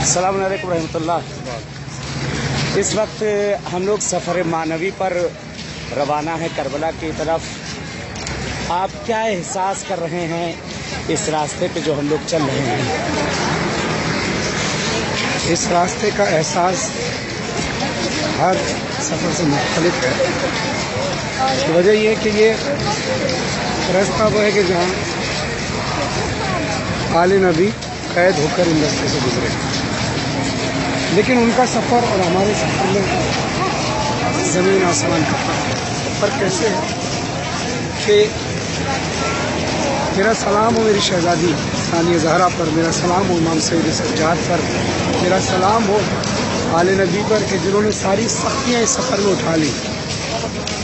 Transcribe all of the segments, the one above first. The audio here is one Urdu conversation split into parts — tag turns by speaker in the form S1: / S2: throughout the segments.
S1: السلام علیکم ورحمۃ اللہ۔ اس وقت ہم لوگ سفر معنوی پر روانہ ہیں کربلا کی طرف۔ آپ کیا احساس کر رہے ہیں اس راستے پہ جو ہم لوگ چل رہے ہیں؟
S2: اس راستے کا احساس ہر سفر سے مختلف ہے۔ وجہ یہ کہ یہ راستہ وہ ہے کہ جہاں آل نبی قید ہو کر ان راستے سے گزرے، لیکن ان کا سفر اور ہمارے سفر میں زمین آسمان کا فرق کیسے ہے کہ میرا سلام ہو میری شہزادی ثانیہ زہرا پر، میرا سلام ہو امام سید سجاد پر، میرا سلام ہو آل نبی پر کہ جنہوں نے ساری سختیاں اس سفر میں اٹھا لی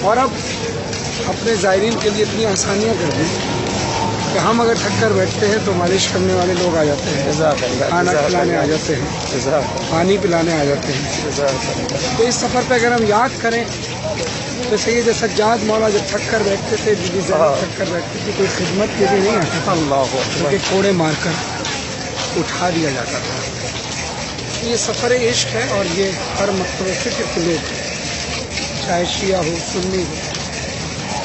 S2: اور اب اپنے زائرین کے لیے اتنی آسانیاں کر دیں کہ ہم اگر تھک کر بیٹھتے ہیں تو مالش کرنے والے لوگ آ جاتے ہیں، کھانا کھلانے آ جاتے ہیں، پانی پلانے آ جاتے ہیں۔ تو اس سفر پہ اگر ہم یاد کریں تو سید سجاد مولا جب تھک کر بیٹھتے تھے، بی بی زینب تھک کر بیٹھتی تھی، کوئی خدمت کے لیے نہیں آتا تھا، کیونکہ کوڑے مار کر اٹھا دیا جاتا تھا۔ یہ سفر عشق ہے اور یہ ہر مکتب فکر کے لوگ، چاہے شیعہ ہو، سنی ہو،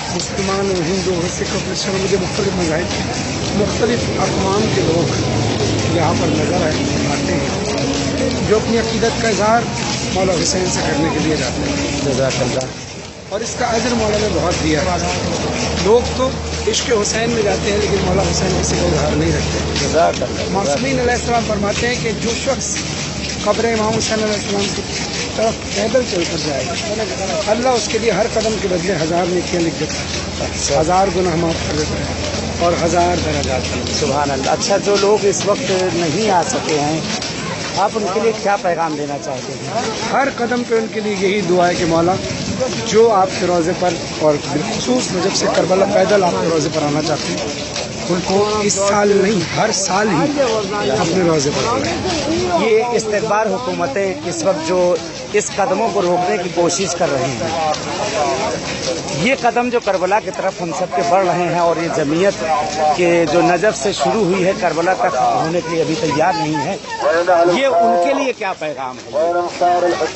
S2: مسلمان ہو، ہندو ہو، سکھ ہو، کرسچن ہو، مجھے مختلف مذاہب کے مختلف اقوام کے لوگ یہاں پر نظر آتے ہیں جو اپنی عقیدت کا اظہار مولا حسین سے کرنے کے لیے جاتے ہیں۔
S1: جزاک اللہ۔
S2: اور اس کا اجر مولا نے بہت دیا ہے۔ لوگ تو عشق حسین میں جاتے ہیں لیکن مولا حسین کسی کا اظہار نہیں رکھتے۔
S1: جزاک اللہ۔
S2: معصومین علیہ السلام فرماتے ہیں کہ جو شخص قبر امام حسین علیہ السلام کی طرف پیدل چل کر جائے گا، اللہ اس کے لیے ہر قدم کے بدلے 1000 نیکیاں لکھ دیتا ہے، 1000 گناہ معاف کر دیتا ہے اور 1000 درجات دیتا ہے۔
S1: سبحان اللہ۔ اچھا، جو لوگ اس وقت نہیں آ سکے ہیں، آپ ان کے لیے کیا پیغام دینا چاہتے ہیں؟
S2: ہر قدم پہ ان کے لیے یہی دعا ہے کہ مولا جو آپ کے روضے پر اور بالخصوص جب سے کربلا پیدل آپ کے روضے پر آنا چاہتے ہیں ان کو اس سال نہیں ہر سال ہی اپنے روضے پر آنا۔
S1: یہ استقبار حکومتیں اس وقت جو اس قدموں کو روکنے کی کوشش کر رہے ہیں، یہ قدم جو کربلا کی طرف ہم سب کے بڑھ رہے ہیں اور یہ جمعیت کے جو نجف سے شروع ہوئی ہے کربلا تک ہونے کے لیے ابھی تیار نہیں ہے، یہ ان کے لیے کیا پیغام ہے؟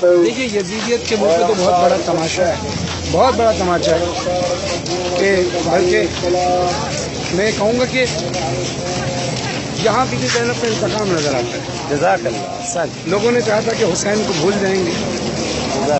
S2: دیکھیے، یزیدیت کے موقع تو بہت بڑا تماشا ہے، بہت بڑا تماشا ہے کہ بلکہ میں کہوں گا کہ یہاں بی بی زینب پہ انتقام نظر آتا ہے۔
S1: جزاک اللہ۔
S2: لوگوں نے چاہا تھا کہ حسین کو بھول جائیں گے،